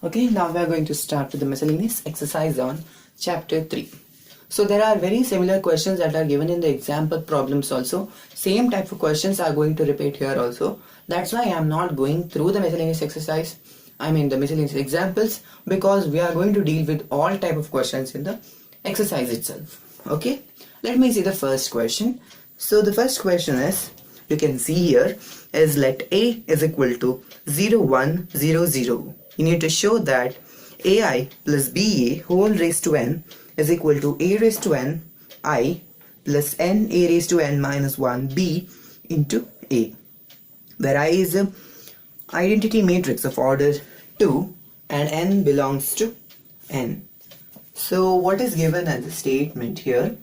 Okay, now we are going to start with the miscellaneous exercise on chapter 3. So there are very similar questions that are given in the example problems also. Same type of questions are going to repeat here also. That's why I am not going through the miscellaneous exercise, the miscellaneous examples, because we are going to deal with all type of questions in the exercise itself. Okay, let me see the first question. So the first question is, you can see here, is let A is equal to 0, 1, 0, 0. You need to show that AI plus BA whole raised to n is equal to A raised to n I plus n A raised to n minus 1 B into A, where I is a identity matrix of order 2 and n belongs to n. So what is given as a statement here?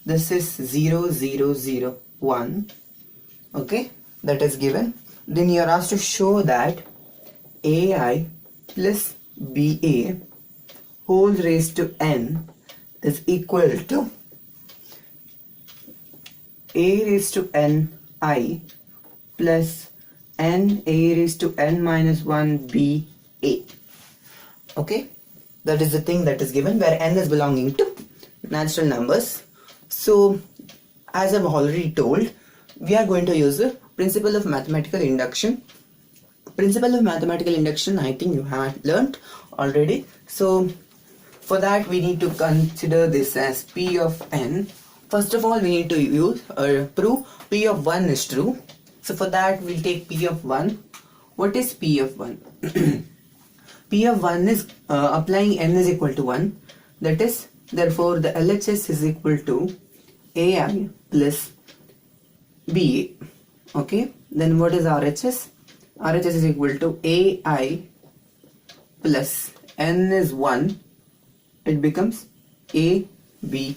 This is 0, 0, 0, 1. Okay, that is given. Then you are asked to show that AI plus BA whole raised to n is equal to A raised to n I plus n A raised to n minus 1 BA. Okay, that is the thing that is given, where n is belonging to natural numbers. So as I've already told, we are going to use the principle of mathematical induction. Principle of mathematical induction, I think you have learnt already. So for that we need to consider this as P of n. First of all, we need to use or prove P of 1 is true. So for that we'll take P of 1. What is P of 1? P of 1 is applying n is equal to 1. That is, therefore the LHS is equal to AI plus BA. Okay, then what is RHS? RHS is equal to AI plus n is 1. It becomes ABA.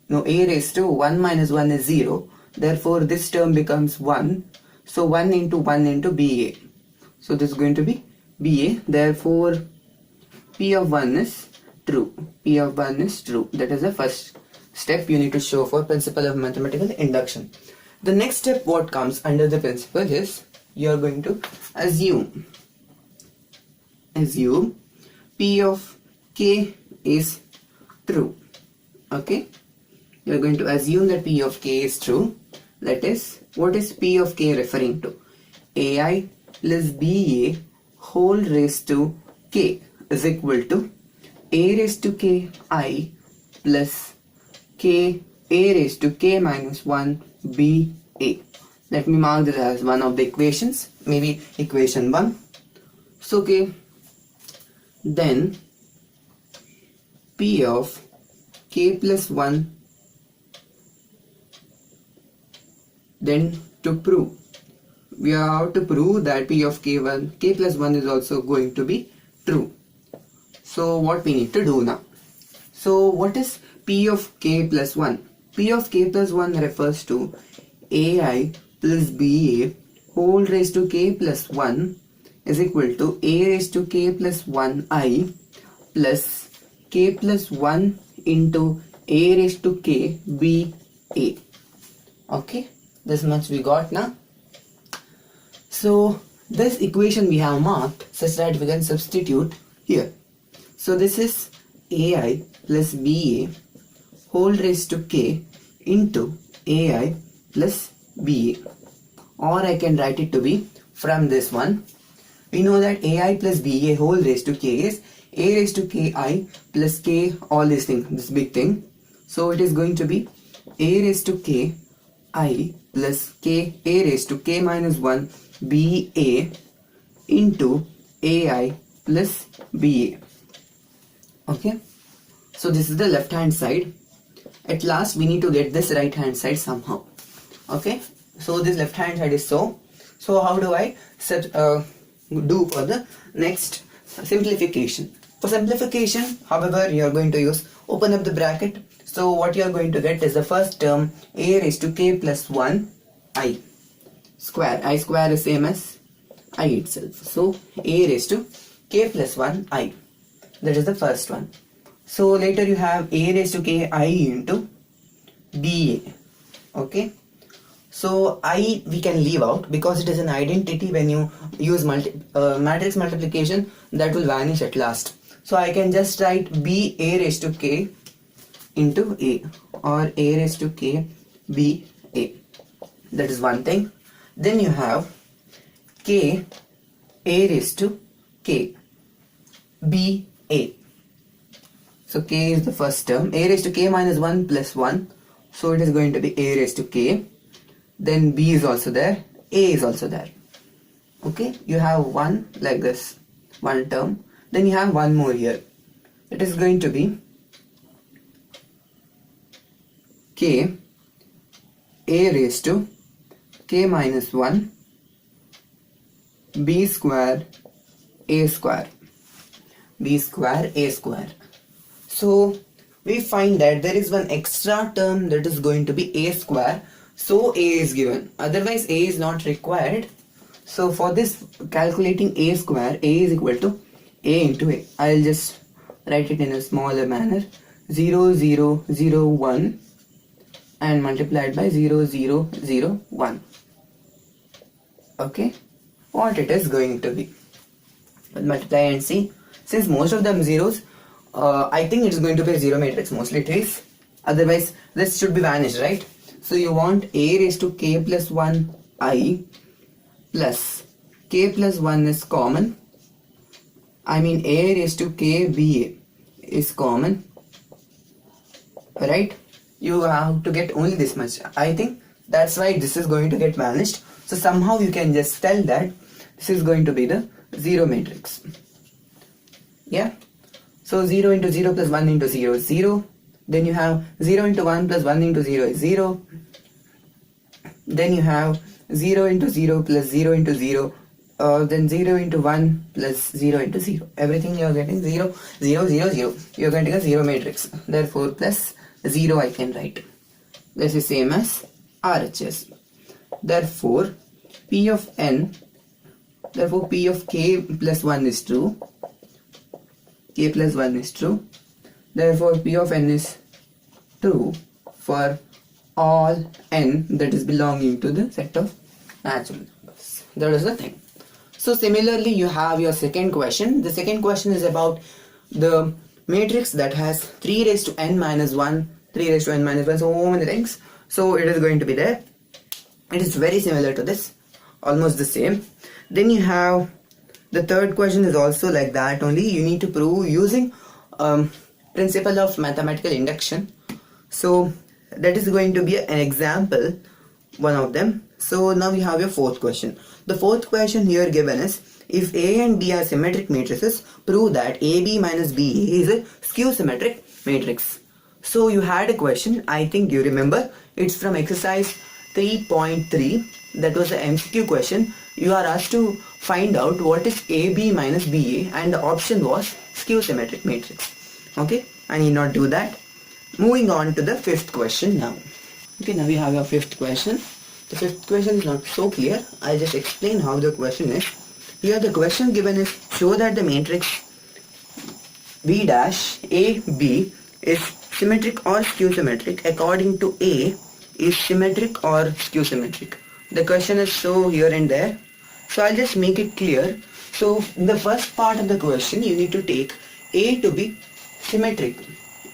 Now A raised to 1 minus 1 is 0. Therefore this term becomes 1. So 1 into 1 into BA. So this is going to be BA. Therefore P of 1 is true. P of 1 is true. That is the first step you need to show for principle of mathematical induction. The next step what comes under the principle is, you are going to assume P of K is true. Okay, you are going to assume that P of K is true. That is, what is P of K referring to? AI plus BA whole raised to K is equal to A raised to K I plus K A raised to K minus 1 BA. Let me mark this as one of the equations, maybe equation 1. So okay, then P of K plus 1, then to prove, we have to prove that P of K plus 1 is also going to be true. So what we need to do now? So what is P of K plus 1? P of K plus 1 refers to AI plus BA whole raised to K plus 1 is equal to A raised to K plus 1I plus K plus 1 into A raised to K BA. Okay, this much we got now. So this equation we have marked such that we can substitute here. So this is AI plus BA whole raised to K into AI plus BA, or I can write it to be from this one. We know that AI plus BA whole raised to K is A raised to KI plus K, all these things, this big thing. So it is going to be A raised to K I plus K A raised to K minus 1 BA into AI plus BA. Okay, so this is the left hand side. At last we need to get this right hand side somehow. Okay, so this left hand side is so how do I do for the next simplification? For simplification, however, you are going to use open up the bracket. So what you are going to get is the first term A raised to K plus 1 I square. I square is same as I itself. So A raised to K plus 1 I. That is the first one. So later you have A raised to K I into BA. Okay. So I we can leave out because it is an identity. When you use matrix multiplication, that will vanish at last. So I can just write b a raised to k into a, or a raised to k b a. That is one thing. Then you have k a raised to k b a. So k is the first term. A raised to k minus 1 plus 1. So it is going to be a raised to k. Then b is also there. A is also there. Okay. You have one like this. One term. Then you have one more here. It is going to be k a raised to k minus 1 b square a square. B square a square. So we find that there is one extra term that is going to be a square. So a is given. Otherwise a is not required. So for this calculating a square, a is equal to a into a. I'll just write it in a smaller manner. 0 0 0 1 and multiplied by 0 0 0 1. Okay. What it is going to be. We'll multiply and see. Since most of them zeros, I think it's going to be a zero matrix. Mostly it is. Otherwise, this should be vanished, right? So you want a raised to k plus 1 I plus k plus 1 is common. I mean a raised to k b is common. Right? You have to get only this much. I think that's why this is going to get vanished. So somehow you can just tell that this is going to be the zero matrix. Yeah. So 0 into 0 plus 1 into 0 is 0. Then you have 0 into 1 plus 1 into 0 is 0. Then you have 0 into 0 plus 0 into 0. Then 0 into 1 plus 0 into 0. Everything you are getting 0, 0, 0, 0. You are getting a zero matrix. Therefore plus 0 I can write. This is same as RHS. Therefore P of n. Therefore P of k plus 1 is true. K plus 1 is true. Therefore P of n is true for all n that is belonging to the set of natural numbers. That is the thing. So similarly you have your second question. The second question is about the matrix that has 3 raised to n minus 1, 3 raised to n minus 1, so many things. So it is going to be there. It is very similar to this, almost the same. Then you have the third question is also like that only. You need to prove using principle of mathematical induction. So that is going to be an example, one of them. So now we have your fourth question. The fourth question here given is, if A and B are symmetric matrices, prove that AB minus BA is a skew symmetric matrix. So you had a question, I think you remember, it's from exercise 3.3. that was the MCQ question. You are asked to find out what is AB minus BA and the option was skew symmetric matrix. Okay, I need not do that. Moving on to the fifth question now. Okay, now we have our fifth question. The fifth question is not so clear. I'll just explain how the question is. Here the question given is, show that the matrix B dash AB is symmetric or skew symmetric according to A is symmetric or skew symmetric. The question is so here and there. So I'll just make it clear. So in the first part of the question you need to take A to be symmetric.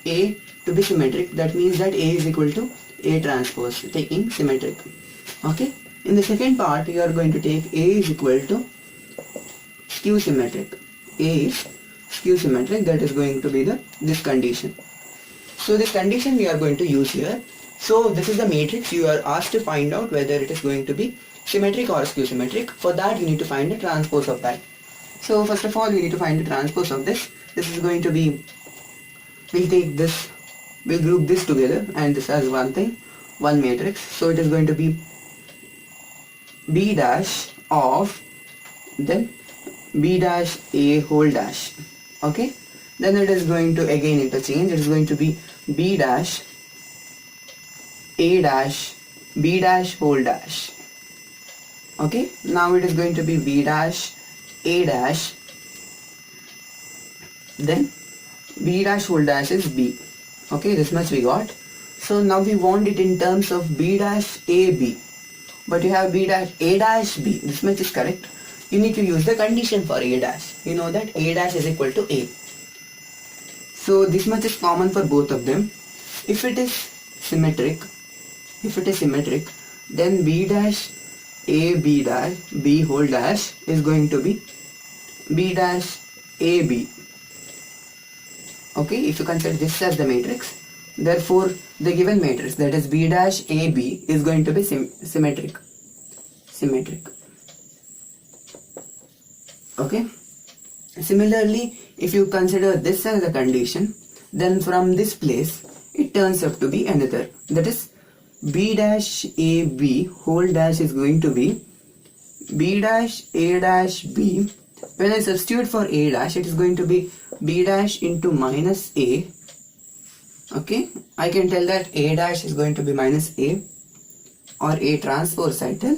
A to be symmetric, that means that A is equal to A transpose, taking symmetric. Okay. In the second part you are going to take A is equal to skew symmetric. A is skew symmetric, that is going to be this condition. So this condition we are going to use here. So this is the matrix. You are asked to find out whether it is going to be symmetric or skew symmetric. For that you need to find the transpose of that. So first of all we need to find the transpose of this. This is going to be, we'll take this, we'll group this together and this as one thing, one matrix. So it is going to be B dash of, then B dash A whole dash. Okay. Then it is going to again interchange. It is going to be B dash A dash B dash whole dash. Okay. Now it is going to be B dash A dash, then B dash whole dash is B. Okay, this much we got. So now we want it in terms of B dash AB. but you have b dash a dash b. This much is correct. You need to use the condition for a dash. You know that a dash is equal to a. So this much is common for both of them. If it is symmetric, then b dash a b dash b whole dash is going to be b dash a b. Okay, if you consider this as the matrix, therefore the given matrix, that is b dash a b, is going to be symmetric. Okay. Similarly, if you consider this as a condition, then from this place it turns up to be another, that is b dash a b whole dash is going to be b dash a dash b. When I substitute for a dash, it is going to be b dash into minus a. Okay, I can tell that a dash is going to be minus a, or a transpose I tell,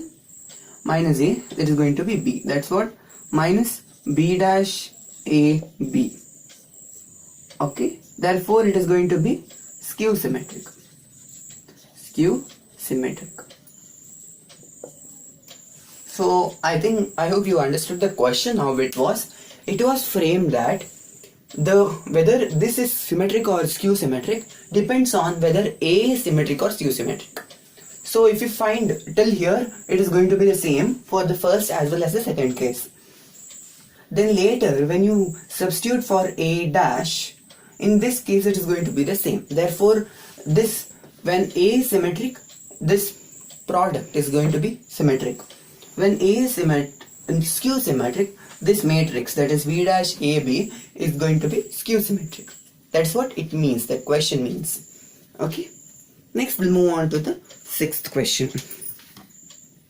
minus a, that is going to be b. That's what, minus b dash a b. Okay, therefore it is going to be skew symmetric. So I hope you understood the question how it was. It was framed that whether this is symmetric or skew symmetric depends on whether A is symmetric or skew symmetric. So if you find till here, it is going to be the same for the first as well as the second case. Then later when you substitute for A dash, in this case it is going to be the same. Therefore this, when A is symmetric, this product is going to be symmetric. When A is skew symmetric, this matrix, that is B dash AB, is going to be skew symmetric. That's what it means, that question means. Okay. Next we'll move on to the sixth question.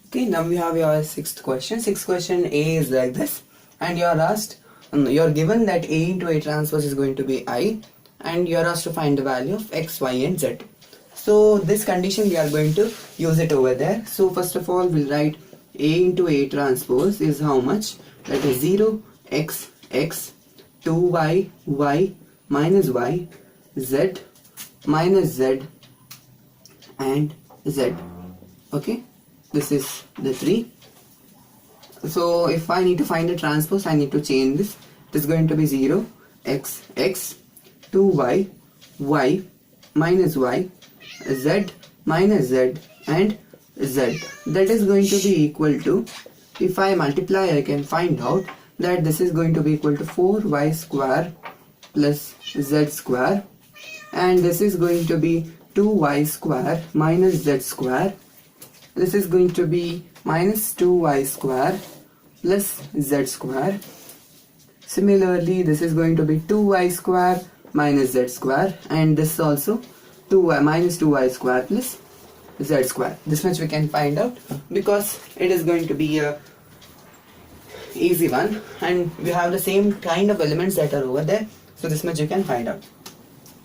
Okay, now we have your sixth question. Sixth question A is like this, and you are asked, you are given that A into A transpose is going to be I, and you are asked to find the value of X, Y and Z. So this condition we are going to use it over there. So first of all we'll write A into A transpose is how much? That is 0, X, X, 2Y, Y, minus Y, Z, minus Z and Z. Okay, this is the 3. So if I need to find the transpose, I need to change this. It is going to be 0, X, X, 2Y, Y, minus Y, Z, minus Z and Z. That is going to be equal to, if I multiply, I can find out that this is going to be equal to 4y square plus z square, and this is going to be 2y square minus z square. This is going to be minus 2y square plus z square. Similarly, this is going to be 2y square minus z square, and this also 2y minus 2y square plus z square. This much we can find out because it is going to be a easy one, and we have the same kind of elements that are over there. So this much you can find out.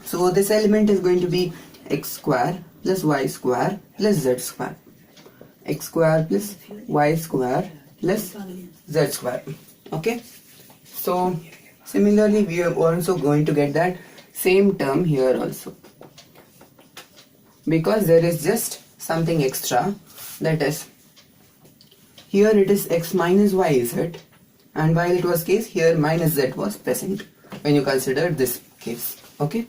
So this element is going to be x square plus y square plus z square. X square plus y square plus z square. Okay. So similarly we are also going to get that same term here also, because there is just something extra, that is here it is x minus y z, and while it was case here minus z was present when you consider this case. Okay,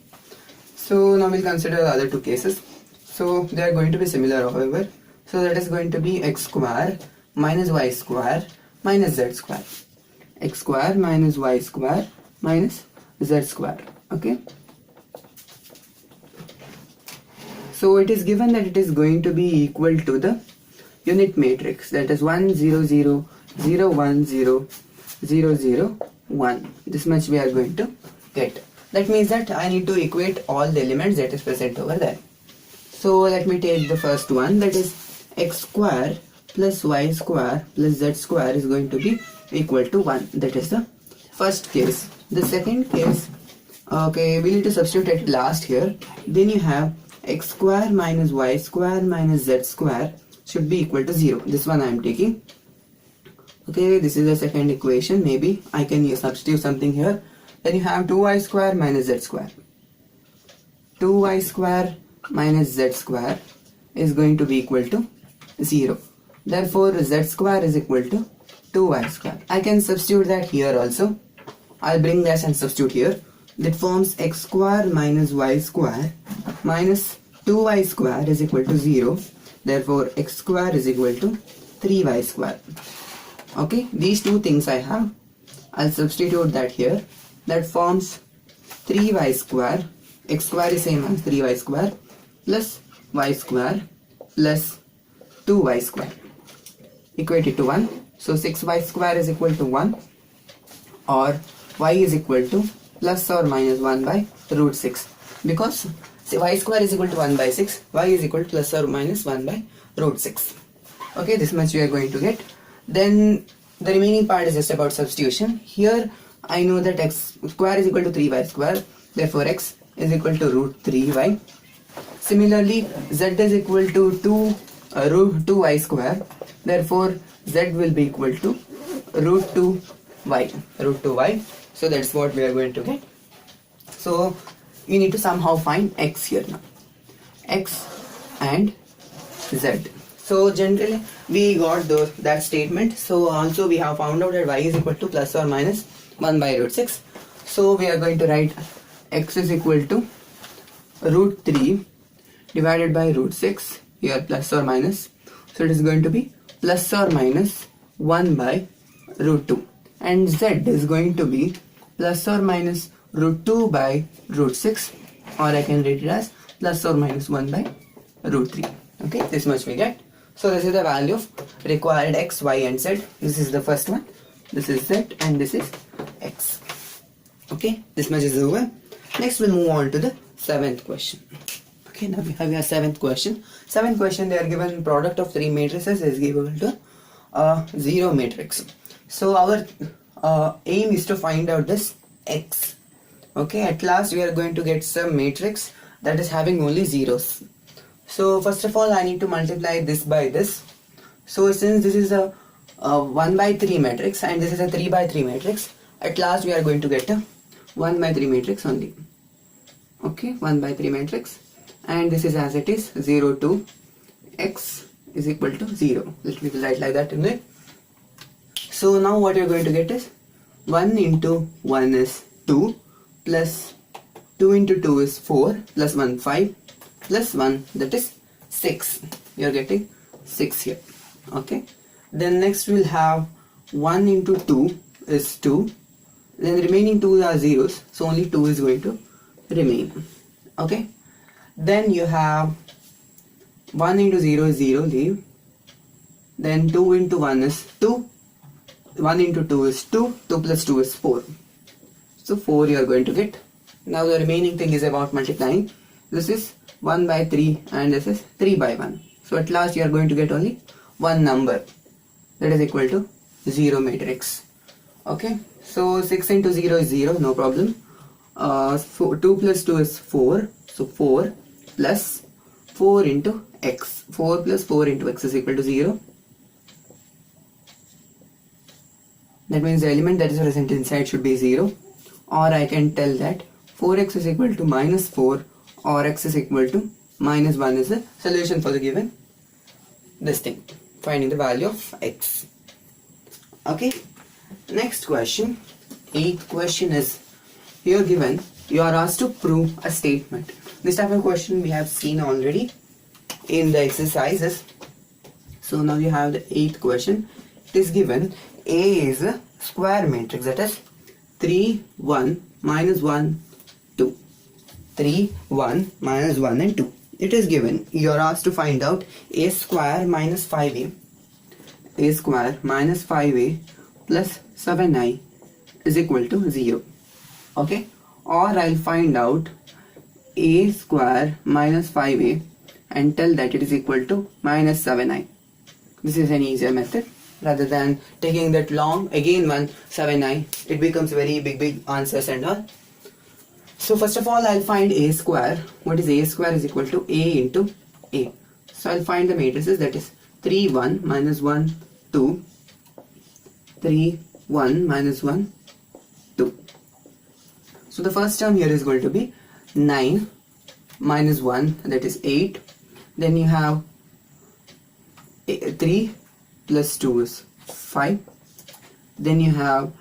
so now we'll consider the other two cases. So they are going to be similar however. So that is going to be x square minus y square minus z square. X square minus y square minus z square. Okay, so it is given that it is going to be equal to the unit matrix, that is 1 0 0 0 1 0 0 0 1. This much we are going to get. That means that I need to equate all the elements that is present over there. So let me take the first one, that is x square plus y square plus z square is going to be equal to 1. That is the first case. The second case, okay, we need to substitute at last here. Then you have x square minus y square minus z square should be equal to 0. This one I am taking. Okay, this is the second equation. Maybe I can substitute something here. Then you have 2y square minus z square. 2y square minus z square is going to be equal to 0. Therefore z square is equal to 2y square. I can substitute that here also. I'll bring this and substitute here. That forms x square minus y square minus 2y square is equal to 0. Therefore x square is equal to 3y square. Okay, these two things I have. I'll substitute that here. That forms 3y square. X square is same as 3y square plus y square plus 2y square equated to 1. So 6y square is equal to 1, or y is equal to plus or minus 1 by root 6, because say y square is equal to 1 by 6, y is equal to plus or minus 1 by root 6. Okay, this much we are going to get. Then the remaining part is just about substitution. Here I know that x square is equal to 3y square, therefore x is equal to root 3y. Similarly, z is equal to root 2y square, therefore z will be equal to root 2y. So that's what we are going to get. So we need to somehow find x here now, x and z. So generally we got that statement. So also we have found out that y is equal to plus or minus 1 by root 6. So we are going to write x is equal to root 3 divided by root 6, here plus or minus. So it is going to be plus or minus 1 by root 2, and z is going to be plus or minus root 2 by root 6, or I can write it as plus or minus 1 by root 3. Okay, this much we get. So this is the value of required x, y and z. This is the first one, this is z, and this is x. Okay, this much is over. Next we'll move on to the 7th question. Okay, now we have our 7th question. 7th question, they are given product of 3 matrices is equal to a 0 matrix. So our aim is to find out this x. Okay, at last we are going to get some matrix that is having only zeros. So first of all I need to multiply this by this. So since this is a 1 by 3 matrix and this is a 3 by 3 matrix, at last we are going to get a 1 by 3 matrix only. Okay, 1 by 3 matrix, and this is as it is 0 to x is equal to 0. Let me write like that in it. So now what you are going to get is 1 into 1 is 2, plus 2 into 2 is 4, plus 1 5, plus 1 that is 6. You are getting 6 here. Okay, then next we'll have 1 into 2 is 2, then the remaining 2 are zeros, so only 2 is going to remain. Okay, then you have 1 into 0 is 0, leave. Then 2 into 1 is 2, 1 into 2 is 2, 2 plus 2 is 4. So 4 you are going to get. Now the remaining thing is about multiplying. This is 1 by 3 and this is 3 by 1. So at last you are going to get only one number, that is equal to 0 matrix. Okay, so 6 into 0 is 0, no problem. 2 plus 2 is 4, so 4 plus 4 into x. 4 plus 4 into x is equal to 0. That means the element that is present inside should be 0. Or I can tell that 4x is equal to minus 4 or x is equal to minus 1 is the solution for the given this thing, finding the value of x. Okay, next question, 8th question is here given you are asked to prove a statement. This type of question we have seen already in the exercises. So now you have the 8th question. It is given A is a square matrix, that is 3 1 minus 1 2, 3 1 minus 1 and 2. It is given you are asked to find out a square minus 5a, a square minus 5a plus 7i is equal to 0. Okay, or I'll find out a square minus 5a and tell that it is equal to minus 7i. This is an easier method rather than taking that long again 7i. It becomes very big answers and all. So first of all I'll find a square. What is a square is equal to a into a. So I'll find the matrices, that is 3 1 minus 1 2, 3 1 minus 1 2. So the first term here is going to be 9 minus 1, that is 8. Then you have 3 plus 2 is 5. Then you have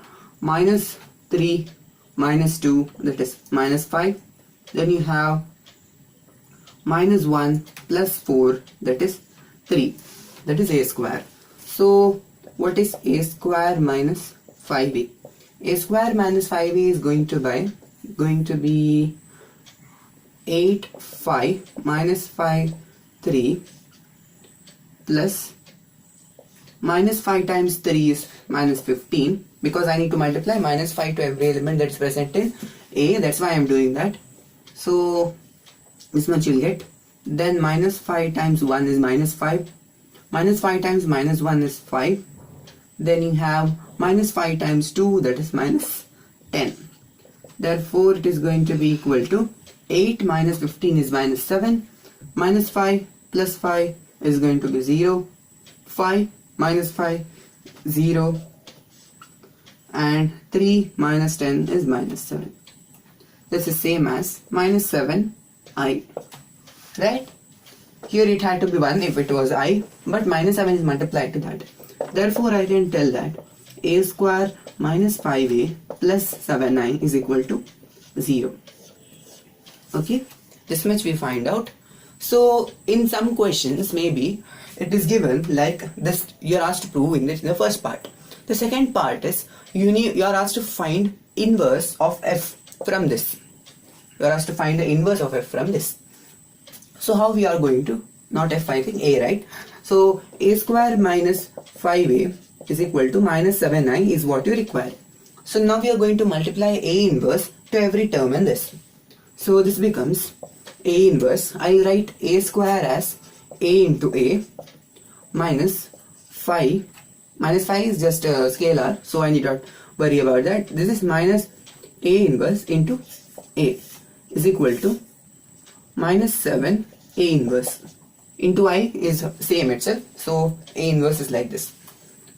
minus 3 minus 2, that is minus 5. Then you have minus 1 plus 4, that is 3, that is a square. So what is a square minus 5a? A square minus 5a is going to be 8 5 minus 5 3 plus minus 5 times 3 is minus 15, because I need to multiply minus 5 to every element that is present in a, that's why I am doing that. So this much you'll get. Then minus 5 times 1 is minus 5, minus 5 times minus 1 is 5. Then you have minus 5 times 2, that is minus 10. Therefore it is going to be equal to 8 minus 15 is minus 7, minus 5 plus 5 is going to be 0, 5 minus 5 0, and 3 minus 10 is minus 7. This is same as minus 7i, right? Here it had to be 1 if it was I, but minus 7 is multiplied to that. Therefore I can tell that a square minus 5a plus 7i is equal to 0. Okay, this much we find out. So in some questions maybe it is given like this, you are asked to prove in the first part. The second part is you are asked to find inverse of f from this. You are asked to find the inverse of f from this. So how we are going to, not f, I think a, right? So a square minus 5a is equal to minus 7i is what you require. So now we are going to multiply a inverse to every term in this. So this becomes a inverse. I'll write a square as a into a minus 5. Minus 5 is just a scalar, so I need not worry about that. This is minus a inverse into a is equal to minus 7 a inverse into I is same itself, so a inverse is like this.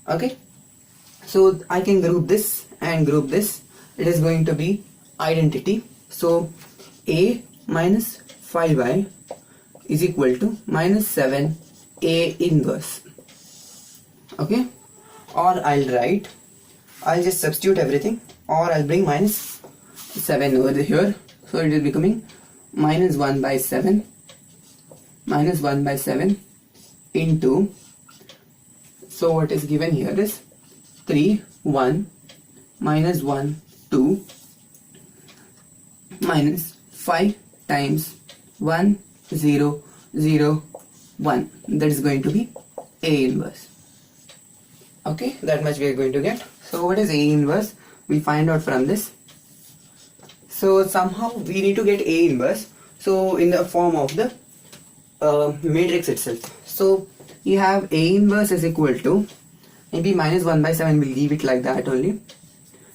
Okay, so I can group this and group this. It is going to be identity. So a minus 5i is equal to minus 7 a inverse. Okay, or I'll just substitute everything, or I'll bring minus 7 over here, so it is becoming minus 1 by 7 into, so what is given here is 3 1 minus 1 2 minus 5 times 1 0 0 1, that is going to be a inverse. Okay, that much we are going to get. So what is a inverse? We find out from this. So somehow we need to get a inverse, so in the form of the matrix itself. So you have a inverse is equal to, maybe minus 1 by 7, we'll leave it like that only.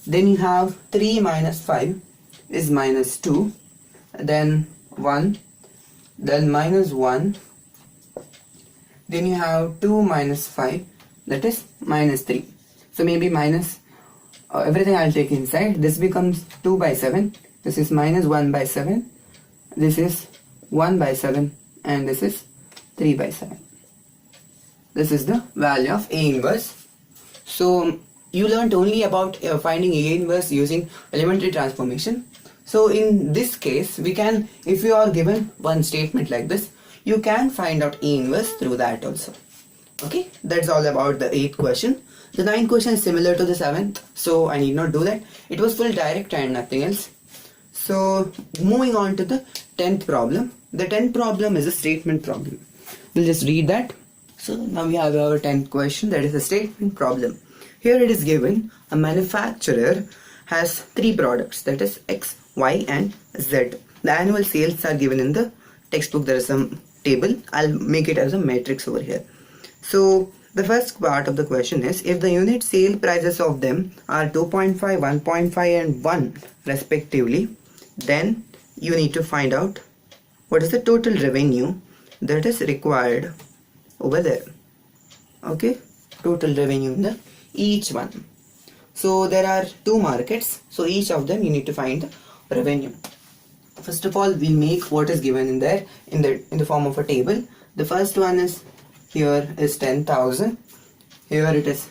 Then you have 3 minus 5 is minus 2, then 1, then minus 1, then you have 2 minus 5, that is minus 3. So maybe minus everything I'll take inside. This becomes 2 by 7, this is minus 1 by 7, this is 1 by 7, and this is 3 by 7. This is the value of a inverse. So you learned only about finding a inverse using elementary transformation. So in this case we can, if you are given one statement like this, you can find out a inverse through that also. Okay, that's all about the 8th question. The 9th question is similar to the 7th, so I need not do that. It was full direct and nothing else. So moving on to the 10th problem. The 10th problem is a statement problem. We'll just read that. So now we have our 10th question, that is a statement problem. Here it is given a manufacturer has 3 products, that is X, Y and Z. The annual sales are given in the textbook. There is some table. I'll make it as a matrix over here. So the first part of the question is, if the unit sale prices of them are 2.5, 1.5 and 1 respectively, then you need to find out what is the total revenue that is required over there. Okay, total revenue in the each one. So there are 2 markets, so each of them you need to find the revenue. First of all, we'll make what is given in there in the form of a table. The first one is, here is 10,000, here it is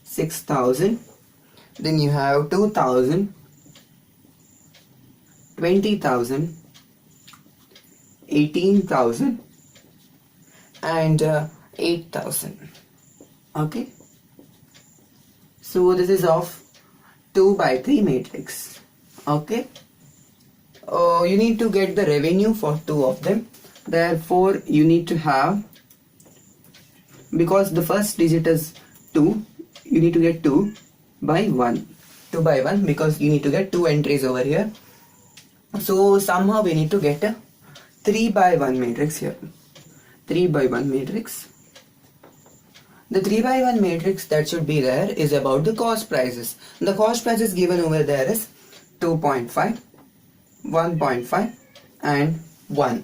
6,000, then you have 2,000, 20,000, 18,000 and 8,000. Okay, so this is of 2 by 3 matrix. Okay, you need to get the revenue for 2 of them. Therefore you need to have, because the first digit is 2, you need to get 2 by 1. 2 by 1 because you need to get 2 entries over here. So somehow we need to get a 3 by 1 matrix here. 3 by 1 matrix. The 3 by 1 matrix that should be there is about the cost prices. The cost prices given over there is 2.5, 1.5 and 1.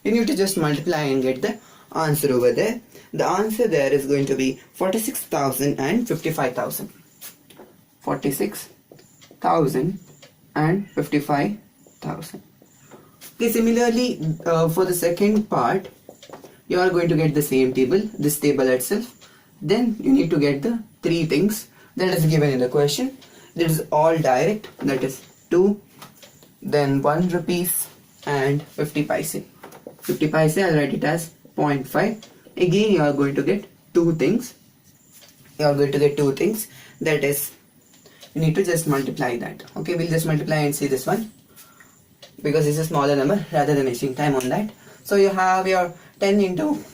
You need to just multiply and get the answer over there. The answer there is going to be 46,000 and 55,000. 46,000 and 55,000. Okay, similarly for the second part you are going to get the same table, this table itself. Then you need to get the 3 things that is given in the question. This is all direct, that is 2, then 1 rupees and 50 paise. 50 paise, I'll write it as 0.5. Again you are going to get 2 things. You are going to get 2 things, that is, you need to just multiply that. Okay, we'll just multiply and see this one, because it's a smaller number rather than wasting time on that. So you have your 10 into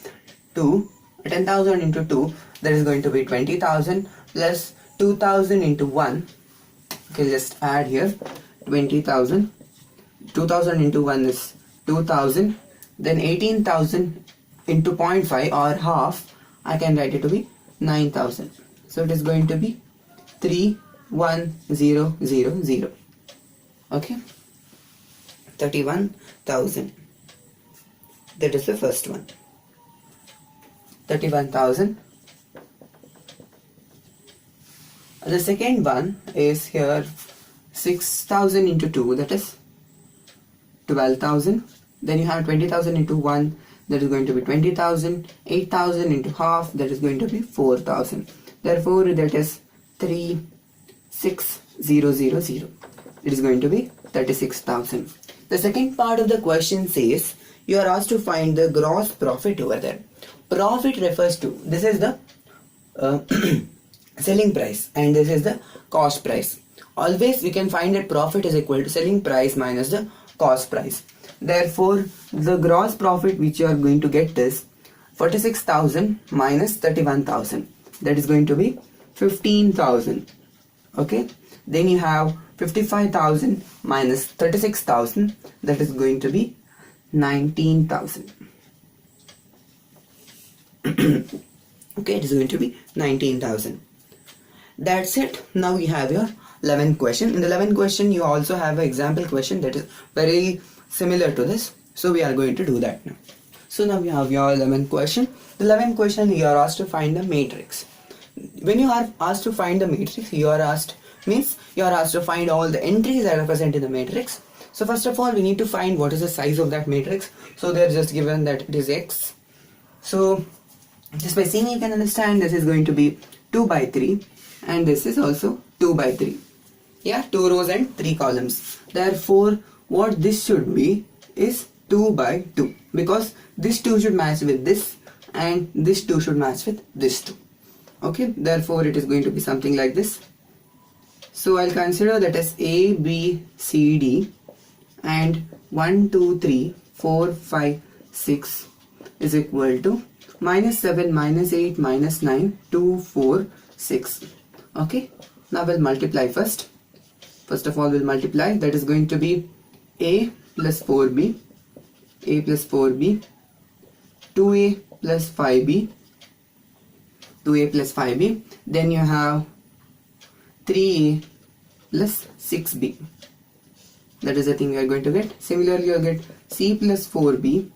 2, 10,000 into 2, that is going to be 20,000 plus 2,000 into 1. Okay, just add here 20,000. 2,000 into 1 is 2,000. Then 18,000 into 0.5 or half, I can write it to be 9,000. So it is going to be 31,000. Okay, 31,000. That is the first one. 31,000. The second one is here 6,000 into 2, that is 12,000. Then you have 20,000 into 1, that is going to be 20,000. 8,000 into half, that is going to be 4,000. Therefore that is 36,000. It is going to be 36,000. The second part of the question says you are asked to find the gross profit over there. Profit refers to, this is the selling price and this is the cost price. Always we can find that profit is equal to selling price minus the cost price. Therefore the gross profit which you are going to get is 46,000 minus 31,000, that is going to be 15,000. Okay, then you have 55,000 minus 36,000, that is going to be 19,000. Okay, it is going to be 19,000. That's it. Now you have your 11th question. In the 11th question you also have an example question that is very similar to this, so we are going to do that now. So now you have your 11th question. The 11th question, you are asked to find the matrix. When you are asked to find the matrix, you are asked to find all the entries that are present in the matrix. So first of all we need to find what is the size of that matrix. So they are just given that it is X. So just by seeing you can understand this is going to be 2 by 3 and this is also 2 by 3. Yeah, 2 rows and 3 columns. Therefore what this should be is 2 by 2, because this 2 should match with this and this 2 should match with this 2. Okay, therefore it is going to be something like this. So I'll consider that as A, B, C, D and 1, 2, 3, 4, 5, 6 is equal to minus 7, minus 8, minus 9, 2, 4, 6. Okay, now we'll multiply first. First of all we'll multiply, that is going to be A plus 4B, A plus 4B, 2A plus 5B, 2A plus 5B, then you have 3A plus 6B. That is the thing you are going to get. Similarly you will get C plus 4B,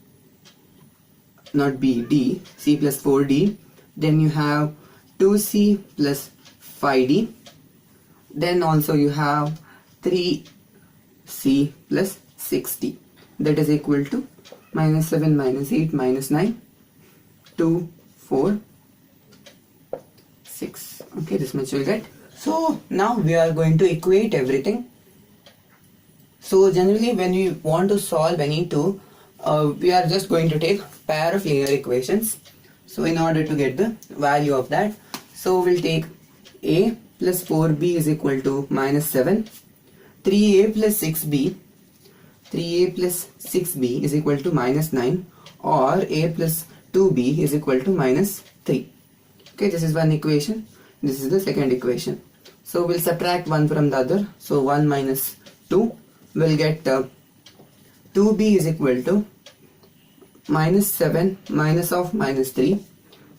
not B, D, C plus 4D, then you have 2C plus 5D, then also you have 3C plus 6D, that is equal to minus 7, minus 8, minus 9, 2, 4, 6. Okay, this much we'll get. So now we are going to equate everything. So generally when we want to solve any two, we are just going to take pair of linear equations. So in order to get the value of that, so we'll take a plus 4b is equal to minus 7, 3a plus 6b, 3a plus 6b is equal to minus 9, or a plus 2b is equal to minus 3. Okay, this is one equation, this is the second equation. So we'll subtract one from the other, so 1 minus 2, we'll get 2b is equal to minus 7 minus of minus 3,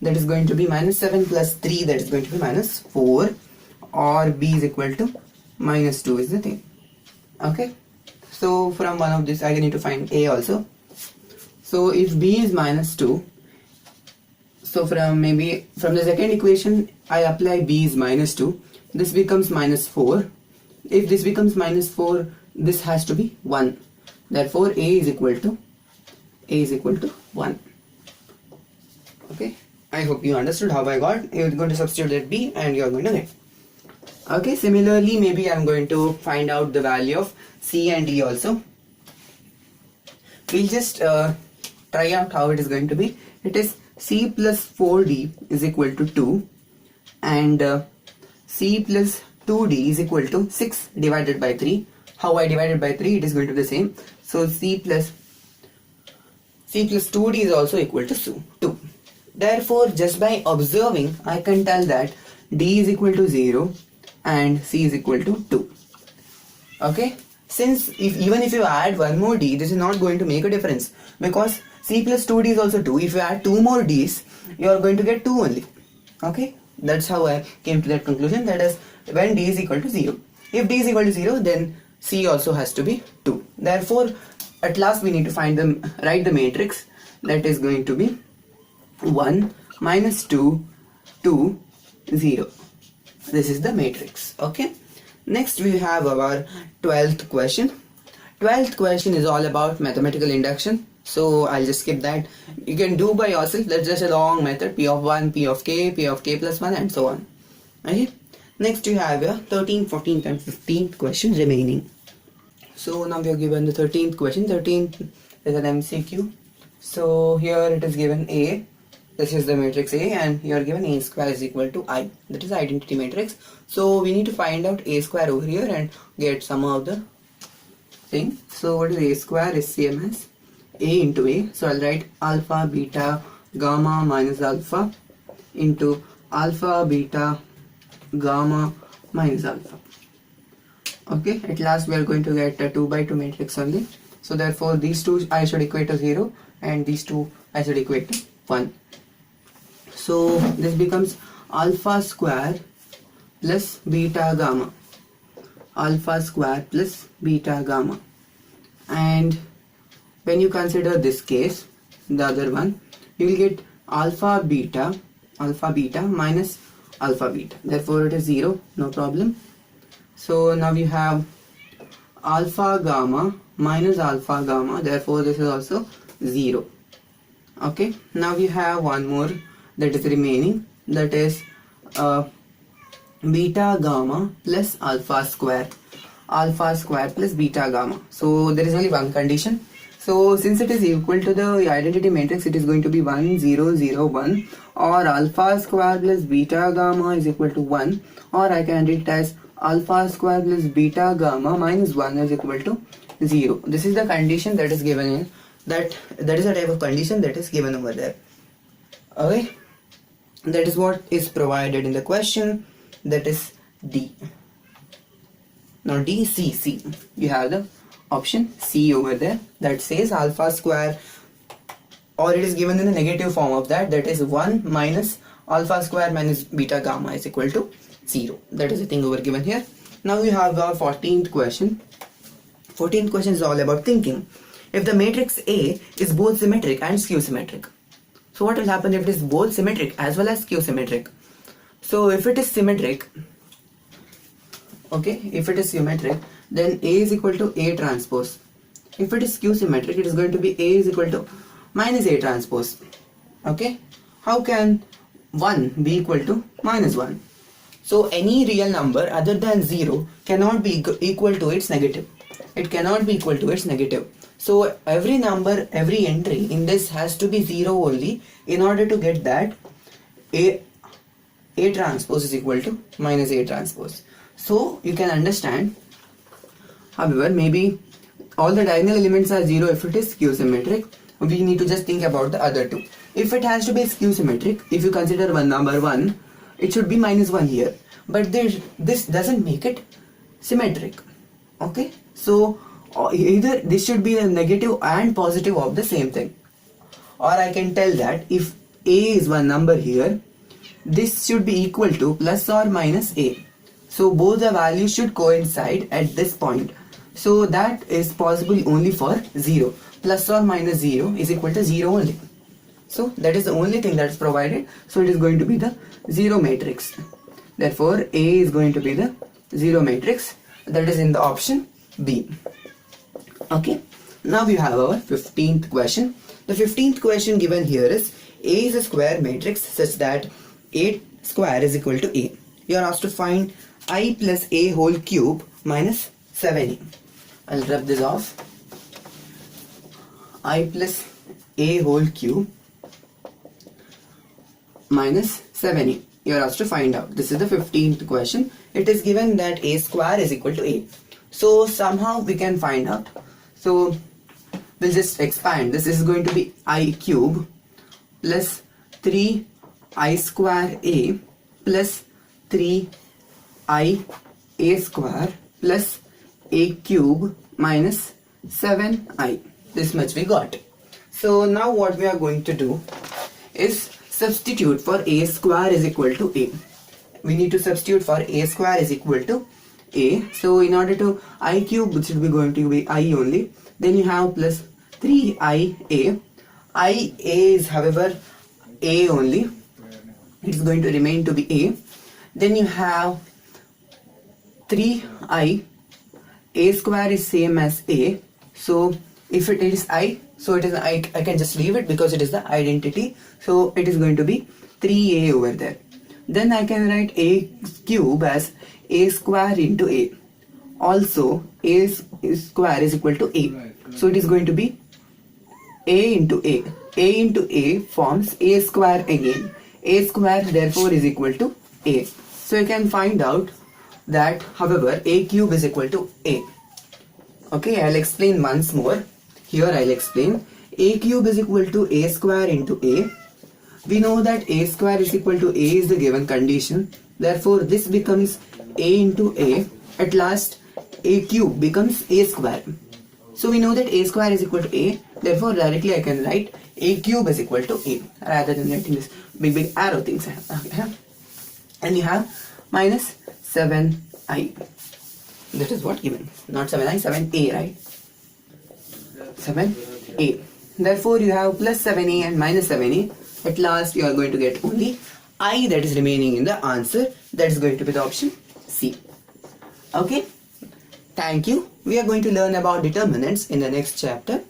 that is going to be minus 7 plus 3, that is going to be minus 4, or b is equal to minus 2 is the thing. Okay, so from one of this I need to find a also. So if b is minus 2, so from the second equation I apply b is minus 2, this becomes minus 4. If this becomes minus 4, this has to be 1. Therefore a is equal to 1. Okay, I hope you understood how I got. You're going to substitute that b and you're going to get. Okay, similarly maybe I'm going to find out the value of c and d also. We'll just try out how it is going to be. It is c plus 4d is equal to 2, and c plus 2d is equal to 6 divided by 3. How I divided by 3, it is going to be the same. So c plus 2d is also equal to 2. Therefore just by observing I can tell that d is equal to 0 and c is equal to 2. Okay, since even if you add one more d, this is not going to make a difference, because c plus 2d is also 2. If you add 2 more d's, you are going to get 2 only. Okay, that's how I came to that conclusion, that is when d is equal to 0. If d is equal to 0, then c also has to be 2. Therefore at last we need to write the matrix, that is going to be 1 minus 2 2 0. This is the matrix. Okay, next we have our 12th question. 12th question is all about mathematical induction, so I'll just skip that. You can do by yourself. That's just a long method, p of 1, p of k plus 1, and so on. Okay, next you have your 13th, 14th and 15th question remaining. So now we are given the 13th question. 13th is an MCQ. So here it is given A. This is the matrix A, and you are given A square is equal to I. That is identity matrix. So we need to find out A square over here and get some of the thing. So what is A square is same as A into A. So I'll write alpha, beta, gamma minus alpha into alpha, beta, gamma minus alpha. Okay, at last we are going to get a 2 by 2 matrix only. So therefore these two I should equate to 0 and these two I should equate to 1. So this becomes alpha square plus beta gamma. Alpha square plus beta gamma. And when you consider this case, the other one, you will get alpha beta minus alpha beta. Therefore it is 0, no problem. So now we have alpha gamma minus alpha gamma, therefore this is also 0. Okay, now we have one more that is remaining, that is beta gamma plus alpha square plus beta gamma. So there is only one condition. So since it is equal to the identity matrix, it is going to be 1 0 0 1, or alpha square plus beta gamma is equal to 1, or I can write it as alpha square plus beta gamma minus 1 is equal to 0. This is the condition that is given in that is the type of condition that is given over there. Okay, that is what is provided in the question, that is D. Now D, C. You have the option C over there that says alpha square, or it is given in the negative form of that is 1 minus alpha square minus beta gamma is equal to 0. That is the thing over given here. Now we have our 14th question. 14th question is all about thinking. If the matrix A is both symmetric and skew symmetric, so what will happen if it is both symmetric as well as skew symmetric? So if it is symmetric, okay, if it is symmetric, then A is equal to A transpose. If it is skew symmetric, it is going to be A is equal to minus A transpose. Okay, how can 1 be equal to minus 1. So any real number other than 0 cannot be equal to its negative. It cannot be equal to its negative. So every number, every entry in this has to be 0 only in order to get that A transpose is equal to minus A transpose. So you can understand, however, maybe all the diagonal elements are 0 if it is skew symmetric. We need to just think about the other two. If it has to be skew symmetric, if you consider one number 1, it should be minus 1 here. But this doesn't make it symmetric. Okay, so either this should be a negative and positive of the same thing. Or I can tell that if A is one number here, this should be equal to plus or minus A. So both the values should coincide at this point. So that is possible only for 0. Plus or minus 0 is equal to 0 only. So that is the only thing that is provided. So it is going to be the 0 matrix. Therefore A is going to be the 0 matrix. That is in the option B. Okay. Now we have our 15th question. The 15th question given here is A is a square matrix such that A square is equal to A. You are asked to find I plus A whole cube minus 7A. I'll rub this off. I plus A whole cube minus 7A. You are asked to find out. This is the 15th question. It is given that A square is equal to A. So somehow we can find out. So we'll just expand. This is going to be I cube plus 3I square A plus 3I A square plus A cube minus 7I. This much we got. So now what we are going to do is substitute for A square is equal to A. We need to substitute for A square is equal to A. So in order to I cube, which should be going to be I only, then you have plus 3IA. IA is however A only. It is going to remain to be A. Then you have 3I. A square is same as A. So if it is I, so it is I can just leave it because it is the identity. So it is going to be 3A over there. Then I can write A cube as A square into A. Also A square is equal to A. So it is going to be A into A. A into A forms A square again. A square therefore is equal to A. So you can find out that however A cube is equal to A. Okay, I'll explain once more. Here I'll explain. A cube is equal to A square into A. We know that A square is equal to A is the given condition. Therefore this becomes A into A. At last A cube becomes A square. So we know that A square is equal to A. Therefore directly I can write A cube is equal to A rather than writing this big arrow things. Okay. And you have minus 7I. That is what given. Not 7I, 7A, right? 7A. Therefore you have plus 7A and minus 7A. At last you are going to get only I that is remaining in the answer. That is going to be the option C. Okay. Thank you. We are going to learn about determinants in the next chapter.